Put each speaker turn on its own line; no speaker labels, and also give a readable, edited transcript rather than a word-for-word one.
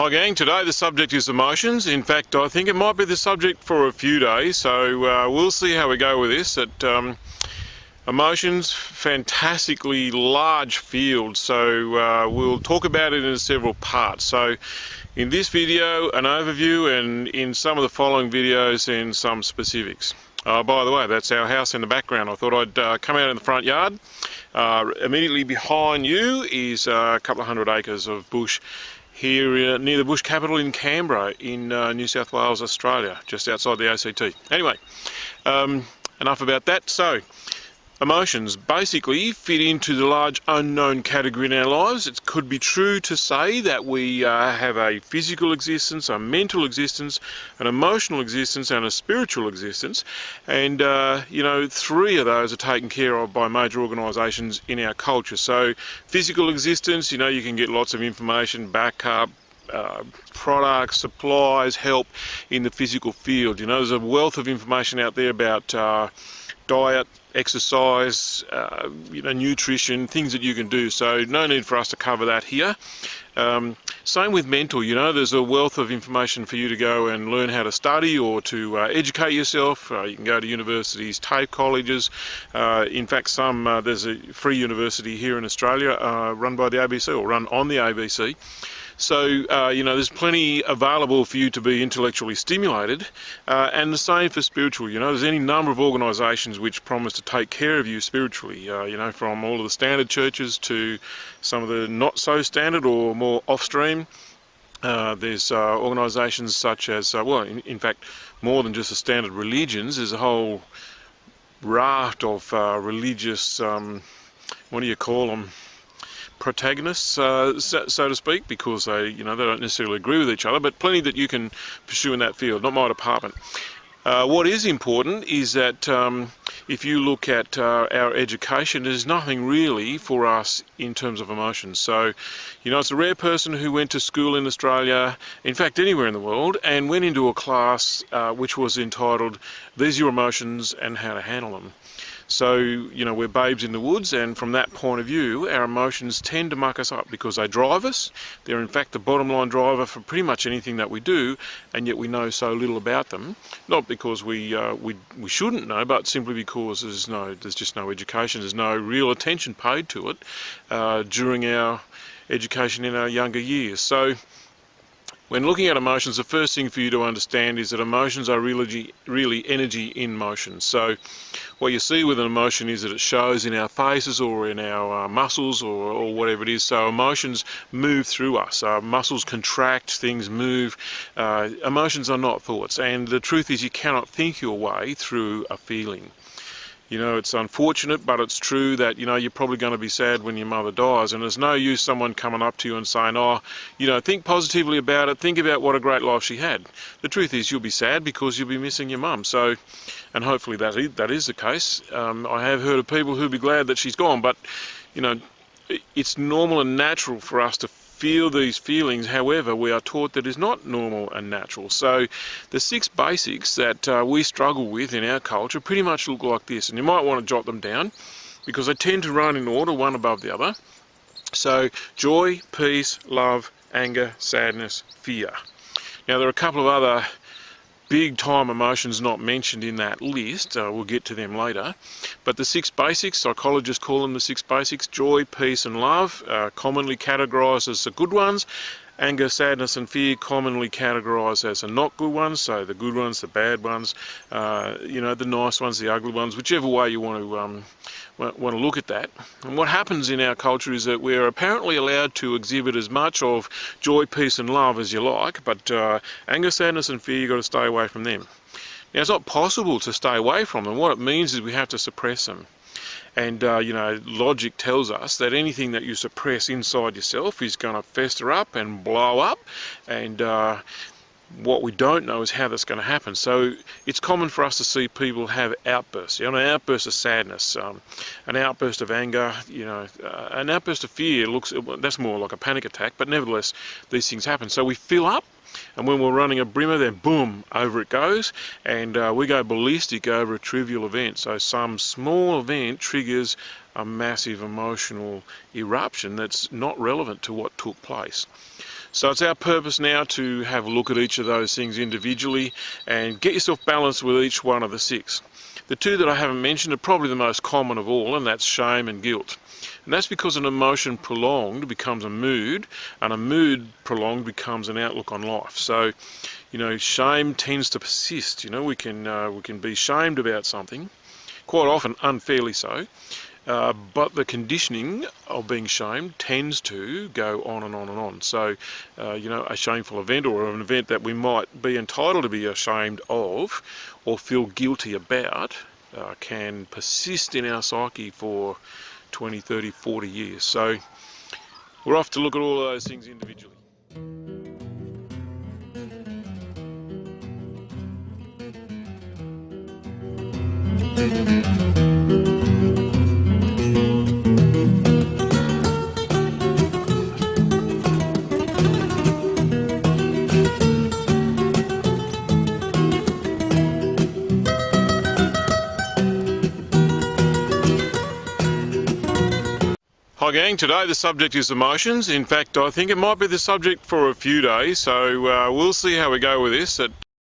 Hi gang, today the subject is emotions. In fact, I think it might be the subject for a few days, so we'll see how we go with this. Emotions, fantastically large field, so we'll talk about it in several parts. So in this video, an overview, and in some of the following videos in some specifics. By the way, that's our house in the background. I thought I'd come out in the front yard. Immediately behind you is a couple of 100 acres of bush here near the bush capital in Canberra in New South Wales, Australia, just outside the ACT. Anyway, enough about that. So, emotions basically fit into the large unknown category in our lives. It could be true to say that we have a physical existence, a mental existence, an emotional existence, and a spiritual existence. And, you know, three of those are taken care of by major organisations in our culture. So, physical existence, you know, you can get lots of information, backup, products, supplies, help in the physical field. You know, there's a wealth of information out there about diet, exercise, you know, nutrition, things that you can do, so no need for us to cover that here. Same with mental, you know, there's a wealth of information for you to go and learn how to study or to educate yourself. You can go to universities, TAFE colleges. In fact, there's a free university here in Australia run by the ABC, or run on the ABC. So, you know, there's plenty available for you to be intellectually stimulated, and the same for spiritual. You know, there's any number of organisations which promise to take care of you spiritually, you know, from all of the standard churches to some of the not so standard or more off-stream. There's organisations such as, well, in fact, more than just the standard religions. There's a whole raft of religious, what do you call them? Protagonists, so to speak, because they don't necessarily agree with each other, but plenty that you can pursue in that field. Not my department. What is important is that if you look at our education, there's nothing really for us in terms of emotions. So, you know, it's a rare person who went to school in Australia, in fact anywhere in the world, and went into a class which was entitled "These are your emotions and how to handle them." So, you know, we're babes in the woods, and from that point of view, our emotions tend to muck us up because they drive us. They're in fact the bottom line driver for pretty much anything that we do, and yet we know so little about them. Not because we shouldn't know, but simply because there's just no education, there's no real attention paid to it during our education in our younger years. So, when looking at emotions, the first thing for you to understand is that emotions are really energy in motion. So what you see with an emotion is that it shows in our faces or in our muscles or whatever it is. So emotions move through us. Muscles contract, things move. Emotions are not thoughts. And the truth is you cannot think your way through a feeling. You know, it's unfortunate, but it's true that, you know, you're probably going to be sad when your mother dies, and there's no use someone coming up to you and saying, oh, you know, think positively about it, think about what a great life she had. The truth is you'll be sad because you'll be missing your mum. So, and hopefully that is the case. I have heard of people who'll be glad that she's gone, but, you know, it's normal and natural for us to feel these feelings. However, we are taught that is not normal and natural. So the 6 basics that we struggle with in our culture pretty much look like this, and you might want to jot them down because they tend to run in order, one above the other. So joy, peace, love, anger, sadness, fear. Now there are a couple of other big time emotions not mentioned in that list. We'll get to them later. But the 6 basics, psychologists call them the 6 basics: joy, peace and love, commonly categorised as the good ones. Anger, sadness and fear commonly categorised as the not good ones, so the good ones, the bad ones, you know, the nice ones, the ugly ones, whichever way you want to look at that. And what happens in our culture is that we're apparently allowed to exhibit as much of joy, peace and love as you like, but anger, sadness and fear, you've got to stay away from them. Now, it's not possible to stay away from them. What it means is we have to suppress them. And, you know, logic tells us that anything that you suppress inside yourself is going to fester up and blow up, and what we don't know is how that's going to happen. So it's common for us to see people have outbursts. You know, an outburst of sadness, an outburst of anger, you know, an outburst of fear. That's more like a panic attack, but nevertheless, these things happen. So we fill up, and when we're running a brimmer, then boom, over it goes, and we go ballistic over a trivial event. So some small event triggers a massive emotional eruption that's not relevant to what took place. So it's our purpose now to have a look at each of those things individually and get yourself balanced with each one of the 6. The 2 that I haven't mentioned are probably the most common of all, and that's shame and guilt. And that's because an emotion prolonged becomes a mood, and a mood prolonged becomes an outlook on life. So, shame tends to persist. We can be shamed about something, quite often unfairly so, but the conditioning of being shamed tends to go on and on and on. So, a shameful event, or an event that we might be entitled to be ashamed of or feel guilty about, can persist in our psyche for 20, 30, 40 years. So we're off to look at all of those things individually. Hi gang, today the subject is emotions. In fact, I think it might be the subject for a few days, so we'll see how we go with this.